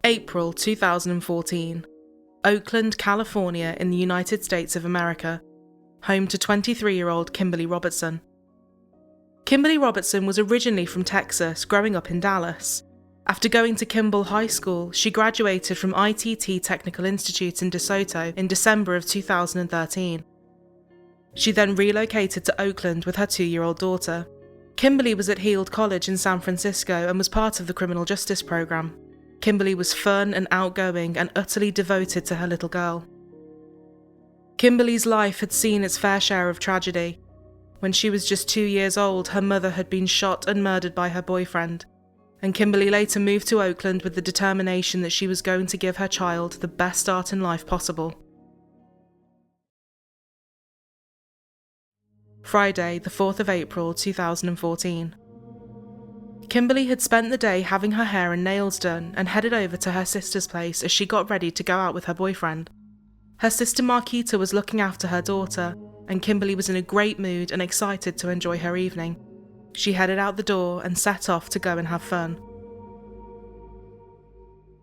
April 2014. Oakland, California in the United States of America, home to 23-year-old Kimberly Robertson. Kimberly Robertson was originally from Texas, growing up in Dallas. After going to Kimball High School, she graduated from ITT Technical Institute in DeSoto in December of 2013. She then relocated to Oakland with her 2-year-old daughter. Kimberly was at Heald College in San Francisco and was part of the criminal justice program. Kimberly was fun and outgoing and utterly devoted to her little girl. Kimberly's life had seen its fair share of tragedy. When she was just 2 years old, her mother had been shot and murdered by her boyfriend, and Kimberly later moved to Oakland with the determination that she was going to give her child the best start in life possible. Friday, the 4th of April, 2014. Kimberly had spent the day having her hair and nails done and headed over to her sister's place as she got ready to go out with her boyfriend. Her sister Marquita was looking after her daughter, and Kimberly was in a great mood and excited to enjoy her evening. She headed out the door and set off to go and have fun.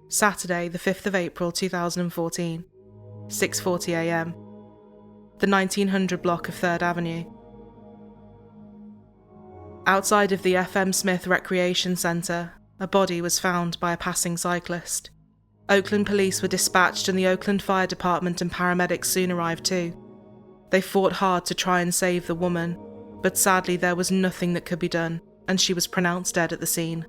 Saturday, the 5th of April 2014, 6:40 a.m. The 1900 block of 3rd Avenue. Outside of the F.M. Smith Recreation Centre, a body was found by a passing cyclist. Oakland police were dispatched and the Oakland Fire Department and paramedics soon arrived too. They fought hard to try and save the woman, but sadly there was nothing that could be done, and she was pronounced dead at the scene.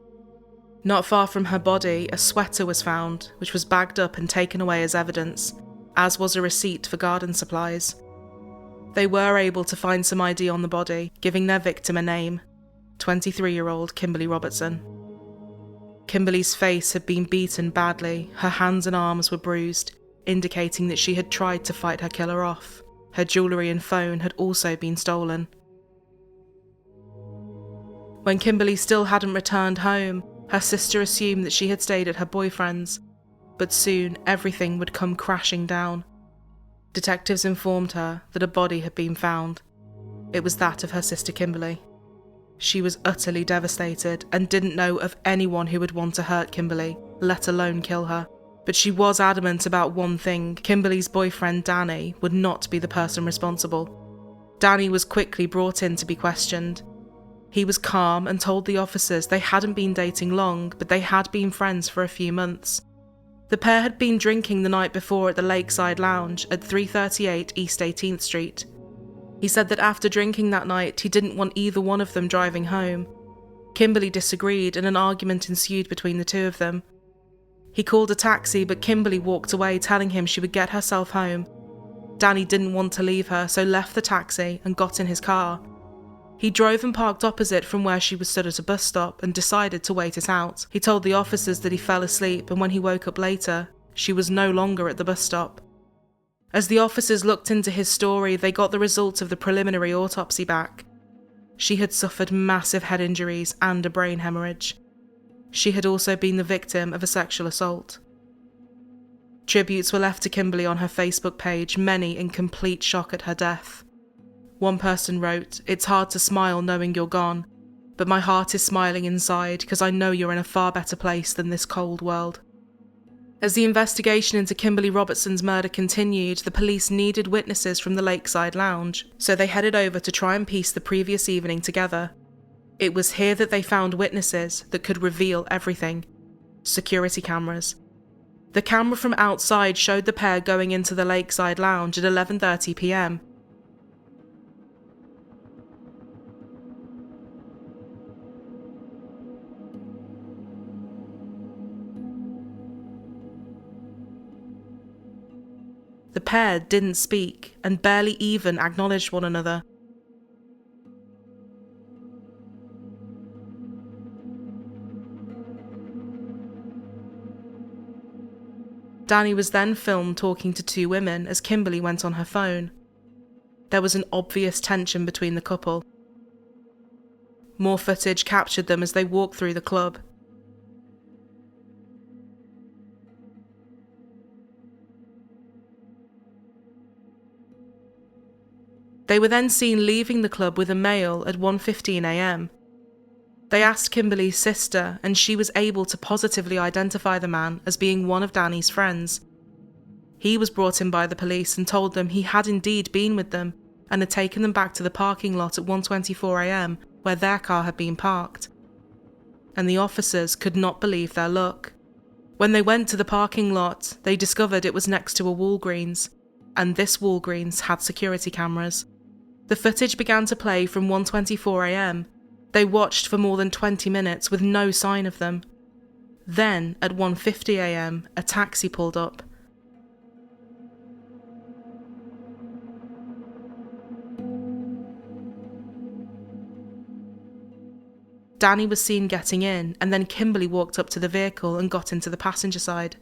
Not far from her body, a sweater was found, which was bagged up and taken away as evidence, as was a receipt for garden supplies. They were able to find some ID on the body, giving their victim a name: 23-year-old Kimberly Robertson. Kimberly's face had been beaten badly, her hands and arms were bruised, indicating that she had tried to fight her killer off. Her jewellery and phone had also been stolen. When Kimberly still hadn't returned home, her sister assumed that she had stayed at her boyfriend's, but soon everything would come crashing down. Detectives informed her that a body had been found. It was that of her sister Kimberly. She was utterly devastated and didn't know of anyone who would want to hurt Kimberly, let alone kill her. But she was adamant about one thing: Kimberly's boyfriend Danny would not be the person responsible. Danny was quickly brought in to be questioned. He was calm and told the officers they hadn't been dating long, but they had been friends for a few months. The pair had been drinking the night before at the Lakeside Lounge at 338 East 18th Street. He said that after drinking that night, he didn't want either one of them driving home. Kimberly disagreed and an argument ensued between the two of them. He called a taxi, but Kimberly walked away, telling him she would get herself home. Danny didn't want to leave her, so left the taxi and got in his car. He drove and parked opposite from where she was stood at a bus stop and decided to wait it out. He told the officers that he fell asleep, and when he woke up later, she was no longer at the bus stop. As the officers looked into his story, they got the results of the preliminary autopsy back. She had suffered massive head injuries and a brain hemorrhage. She had also been the victim of a sexual assault. Tributes were left to Kimberly on her Facebook page, many in complete shock at her death. One person wrote, "It's hard to smile knowing you're gone, but my heart is smiling inside because I know you're in a far better place than this cold world." As the investigation into Kimberly Robertson's murder continued, the police needed witnesses from the Lakeside Lounge, so they headed over to try and piece the previous evening together. It was here that they found witnesses that could reveal everything: security cameras. The camera from outside showed the pair going into the Lakeside Lounge at 11:30 p.m. The pair didn't speak and barely even acknowledged one another. Danny was then filmed talking to two women as Kimberly went on her phone. There was an obvious tension between the couple. More footage captured them as they walked through the club. They were then seen leaving the club with a male at 1:15 a.m. They asked Kimberly's sister, and she was able to positively identify the man as being one of Danny's friends. He was brought in by the police and told them he had indeed been with them and had taken them back to the parking lot at 1:24 a.m. where their car had been parked. And the officers could not believe their luck. When they went to the parking lot, they discovered it was next to a Walgreens, and this Walgreens had security cameras. The footage began to play from 1:24 a.m. They watched for more than 20 minutes with no sign of them. Then, at 1:50 a.m., a taxi pulled up. Danny was seen getting in, and then Kimberly walked up to the vehicle and got into the passenger side.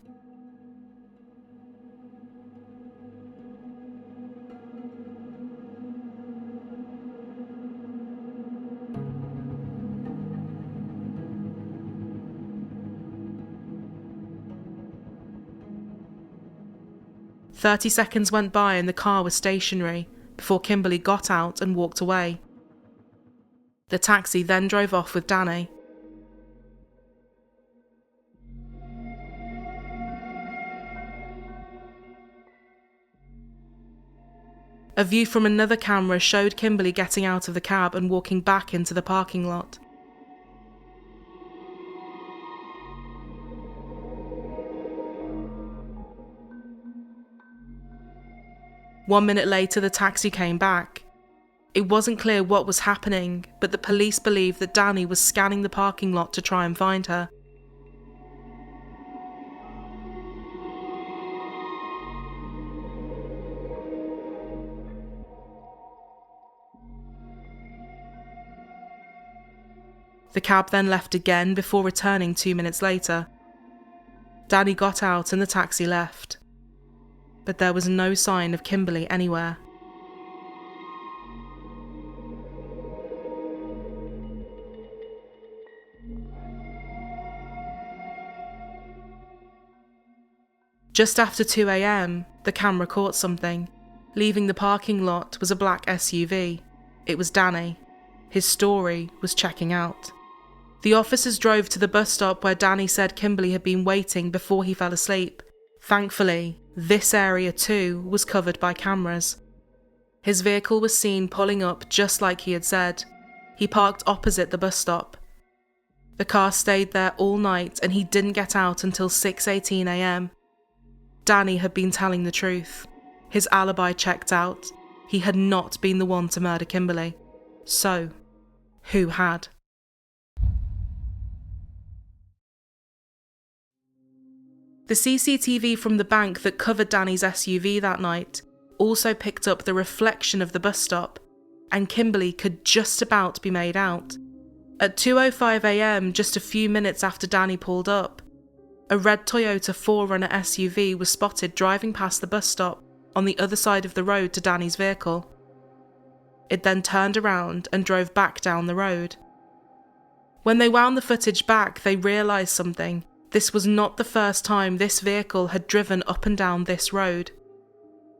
"30 seconds went by and the car was stationary before Kimberly got out and walked away. The taxi then drove off with Danny. A view from another camera showed Kimberly getting out of the cab and walking back into the parking lot. One minute later, the taxi came back. It wasn't clear what was happening, but the police believed that Danny was scanning the parking lot to try and find her. The cab then left again before returning 2 minutes later. Danny got out and the taxi left, but there was no sign of Kimberly anywhere. Just after 2 a.m, the camera caught something. Leaving the parking lot was a black SUV. It was Danny. His story was checking out. The officers drove to the bus stop where Danny said Kimberly had been waiting before he fell asleep. Thankfully, this area too was covered by cameras. His vehicle was seen pulling up just like he had said. He parked opposite the bus stop. The car stayed there all night and he didn't get out until 6:18 a.m. Danny had been telling the truth. His alibi checked out. He had not been the one to murder Kimberly. So, who had? The CCTV from the bank that covered Danny's SUV that night also picked up the reflection of the bus stop, and Kimberly could just about be made out. At 2:05 a.m, just a few minutes after Danny pulled up, a red Toyota 4Runner SUV was spotted driving past the bus stop on the other side of the road to Danny's vehicle. It then turned around and drove back down the road. When they wound the footage back, they realised something. This was not the first time this vehicle had driven up and down this road.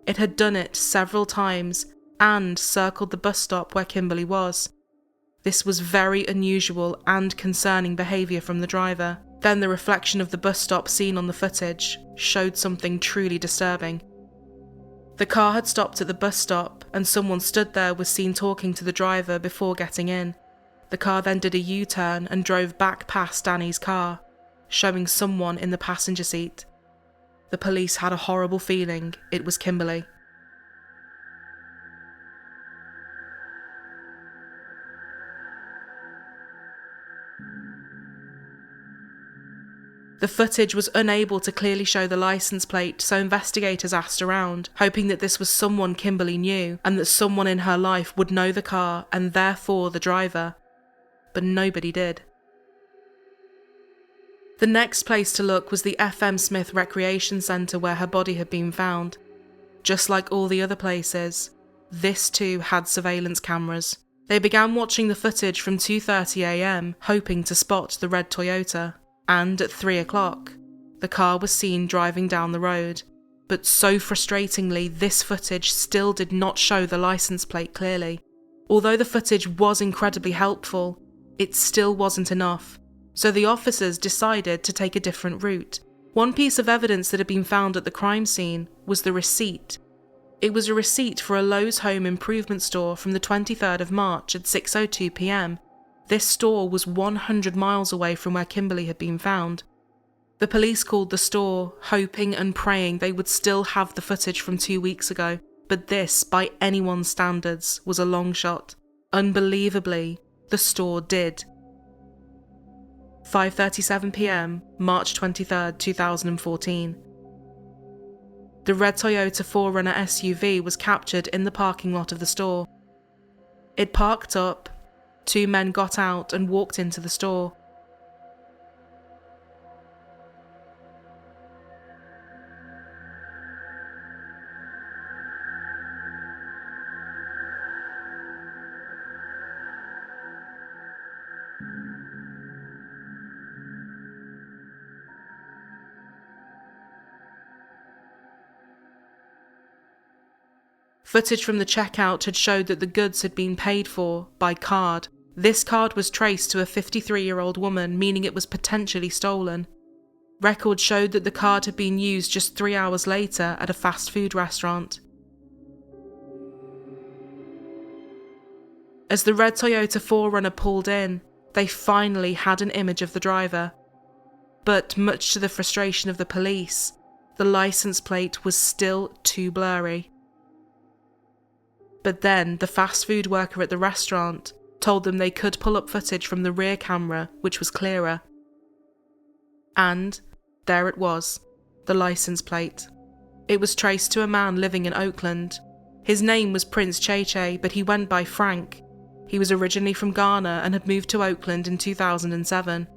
It had done it several times and circled the bus stop where Kimberly was. This was very unusual and concerning behaviour from the driver. Then the reflection of the bus stop seen on the footage showed something truly disturbing. The car had stopped at the bus stop and someone stood there was seen talking to the driver before getting in. The car then did a U-turn and drove back past Danny's car, showing someone in the passenger seat. The police had a horrible feeling it was Kimberly. The footage was unable to clearly show the license plate, so investigators asked around, hoping that this was someone Kimberly knew and that someone in her life would know the car and therefore the driver. But nobody did. The next place to look was the FM Smith Recreation Centre where her body had been found. Just like all the other places, this too had surveillance cameras. They began watching the footage from 2:30 a.m, hoping to spot the red Toyota. And at 3 o'clock, the car was seen driving down the road, But so frustratingly, this footage still did not show the license plate clearly. Although the footage was incredibly helpful, it still wasn't enough, so the officers decided to take a different route. One piece of evidence that had been found at the crime scene was the receipt. It was a receipt for a Lowe's home improvement store from the 23rd of March at 6:02 p.m. This store was 100 miles away from where Kimberly had been found. The police called the store, hoping and praying they would still have the footage from 2 weeks ago, but this, by anyone's standards, was a long shot. Unbelievably, the store did. 5:37 p.m, March 23rd, 2014. The red Toyota 4Runner SUV was captured in the parking lot of the store. It parked up, 2 men got out and walked into the store. Footage from the checkout had showed that the goods had been paid for by card. This card was traced to a 53-year-old woman, meaning it was potentially stolen. Records showed that the card had been used just 3 hours later at a fast food restaurant. As the red Toyota 4Runner pulled in, they finally had an image of the driver. But much to the frustration of the police, the license plate was still too blurry. But then the fast food worker at the restaurant told them they could pull up footage from the rear camera, which was clearer. And there it was, the license plate. It was traced to a man living in Oakland. His name was Prince Cheche, but he went by Frank. He was originally from Ghana and had moved to Oakland in 2007.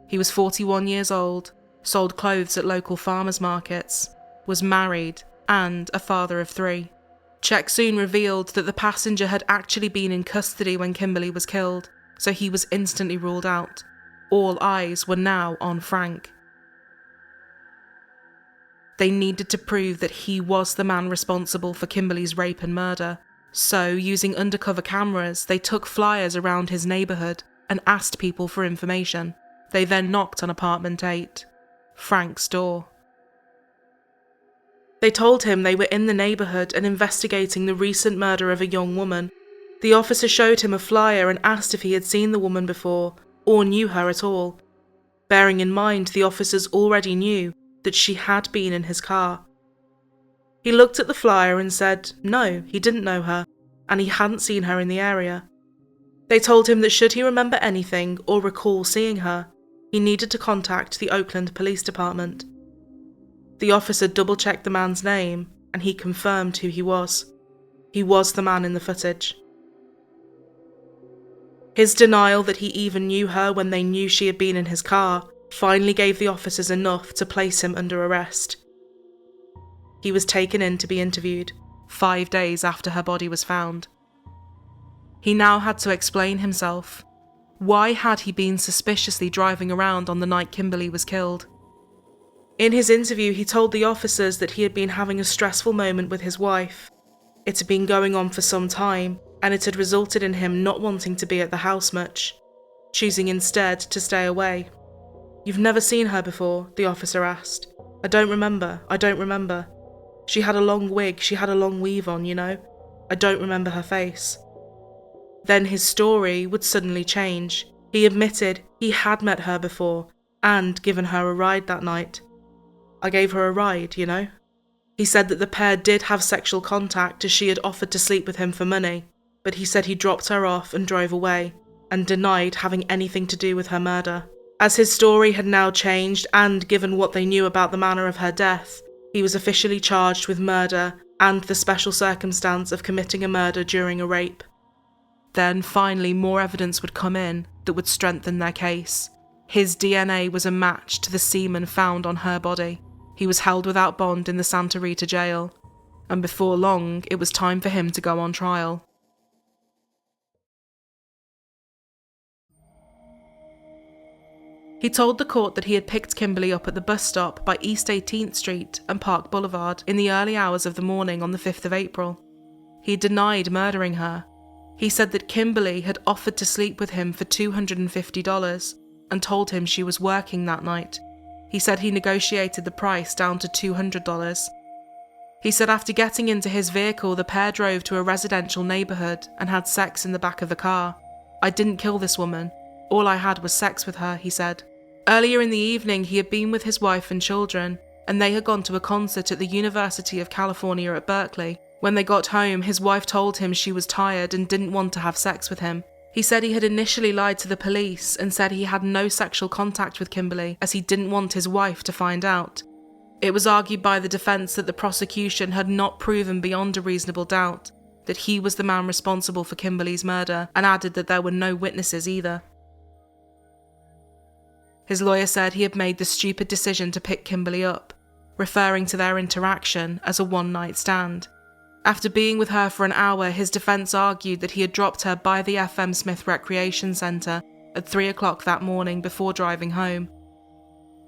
He was 41 years old, sold clothes at local farmers markets, was married, and a father of 3. Checks soon revealed that the passenger had actually been in custody when Kimberly was killed, so he was instantly ruled out. All eyes were now on Frank. They needed to prove that he was the man responsible for Kimberly's rape and murder, so using undercover cameras, they took flyers around his neighbourhood and asked people for information. They then knocked on apartment 8, Frank's door. They told him they were in the neighbourhood and investigating the recent murder of a young woman. The officer showed him a flyer and asked if he had seen the woman before, or knew her at all. Bearing in mind the officers already knew that she had been in his car. He looked at the flyer and said no, he didn't know her, and he hadn't seen her in the area. They told him that should he remember anything or recall seeing her, he needed to contact the Oakland Police Department. The officer double-checked the man's name, and he confirmed who he was. He was the man in the footage. His denial that he even knew her when they knew she had been in his car finally gave the officers enough to place him under arrest. He was taken in to be interviewed, 5 days after her body was found. He now had to explain himself. Why had he been suspiciously driving around on the night Kimberly was killed? In his interview, he told the officers that he had been having a stressful moment with his wife. It had been going on for some time, and it had resulted in him not wanting to be at the house much, choosing instead to stay away. "You've never seen her before?" the officer asked. I don't remember. She had a long wig, she had a long weave on, you know. I don't remember her face." Then his story would suddenly change. He admitted he had met her before, and given her a ride that night. "I gave her a ride, you know." He said that the pair did have sexual contact as she had offered to sleep with him for money, but he said he dropped her off and drove away, and denied having anything to do with her murder. As his story had now changed, and given what they knew about the manner of her death, he was officially charged with murder and the special circumstance of committing a murder during a rape. Then finally more evidence would come in that would strengthen their case. His DNA was a match to the semen found on her body. He was held without bond in the Santa Rita jail, and before long it was time for him to go on trial. He told the court that he had picked Kimberly up at the bus stop by East 18th Street and Park Boulevard in the early hours of the morning on the 5th of April. He denied murdering her. He said that Kimberly had offered to sleep with him for $250 and told him she was working that night. He said he negotiated the price down to $200. He said after getting into his vehicle, the pair drove to a residential neighbourhood and had sex in the back of the car. "I didn't kill this woman. All I had was sex with her," he said. Earlier in the evening, he had been with his wife and children, and they had gone to a concert at the University of California at Berkeley. When they got home, his wife told him she was tired and didn't want to have sex with him. He said he had initially lied to the police and said he had no sexual contact with Kimberly as he didn't want his wife to find out. It was argued by the defence that the prosecution had not proven beyond a reasonable doubt that he was the man responsible for Kimberly's murder, and added that there were no witnesses either. His lawyer said he had made the stupid decision to pick Kimberly up, referring to their interaction as a one-night stand. After being with her for an hour, his defence argued that he had dropped her by the FM Smith Recreation Centre at 3 o'clock that morning before driving home.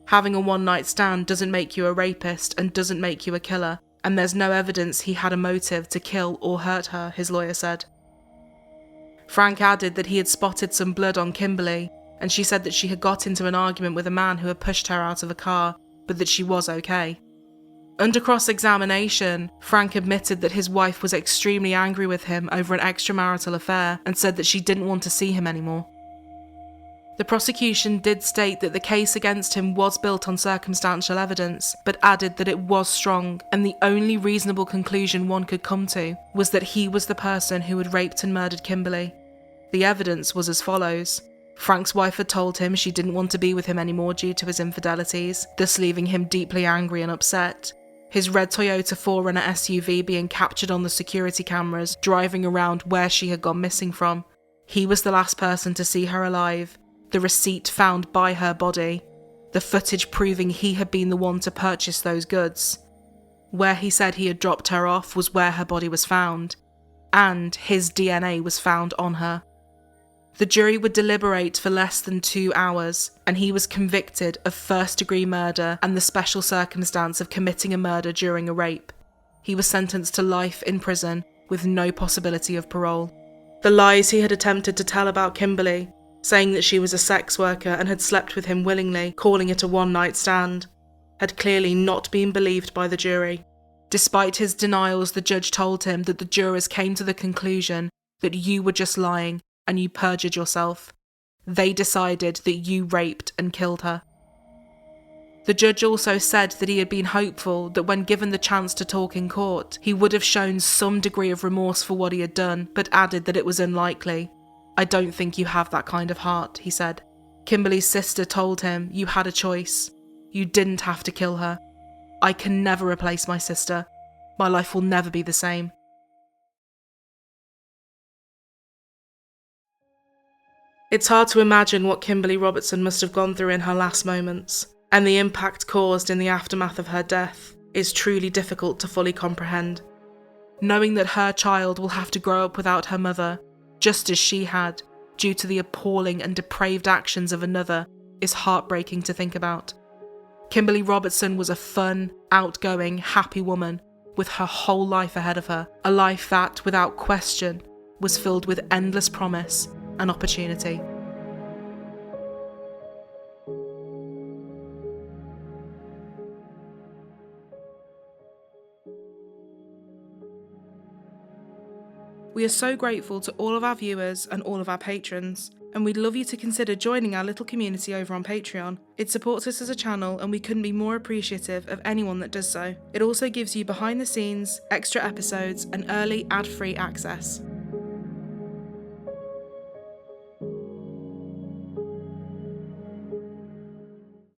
Having a one-night stand doesn't make you a rapist and doesn't make you a killer, and there's no evidence he had a motive to kill or hurt her, his lawyer said. Frank added that he had spotted some blood on Kimberly, and she said that she had got into an argument with a man who had pushed her out of a car, but that she was okay. Under cross-examination, Frank admitted that his wife was extremely angry with him over an extramarital affair and said that she didn't want to see him anymore. The prosecution did state that the case against him was built on circumstantial evidence, but added that it was strong, and the only reasonable conclusion one could come to was that he was the person who had raped and murdered Kimberly. The evidence was as follows. Frank's wife had told him she didn't want to be with him anymore due to his infidelities, thus leaving him deeply angry and upset. His red Toyota 4Runner SUV being captured on the security cameras, driving around where she had gone missing from. He was the last person to see her alive. The receipt found by her body. The footage proving he had been the one to purchase those goods. Where he said he had dropped her off was where her body was found. And his DNA was found on her. The jury would deliberate for less than 2 hours, and he was convicted of first-degree murder and the special circumstance of committing a murder during a rape. He was sentenced to life in prison with no possibility of parole. The lies he had attempted to tell about Kimberly, saying that she was a sex worker and had slept with him willingly, calling it a one-night stand, had clearly not been believed by the jury. Despite his denials, the judge told him that the jurors came to the conclusion that you were just lying and you perjured yourself. They decided that you raped and killed her. The judge also said that he had been hopeful that when given the chance to talk in court, he would have shown some degree of remorse for what he had done, but added that it was unlikely. "I don't think you have that kind of heart," he said. Kimberly's sister told him, "You had a choice. You didn't have to kill her. I can never replace my sister. My life will never be the same." It's hard to imagine what Kimberly Robertson must have gone through in her last moments, and the impact caused in the aftermath of her death is truly difficult to fully comprehend. Knowing that her child will have to grow up without her mother, just as she had, due to the appalling and depraved actions of another, is heartbreaking to think about. Kimberly Robertson was a fun, outgoing, happy woman with her whole life ahead of her, a life that, without question, was filled with endless promise and opportunity. We are so grateful to all of our viewers and all of our patrons, and we'd love you to consider joining our little community over on Patreon. It supports us as a channel, and we couldn't be more appreciative of anyone that does so. It also gives you behind the scenes, extra episodes, and early ad-free access.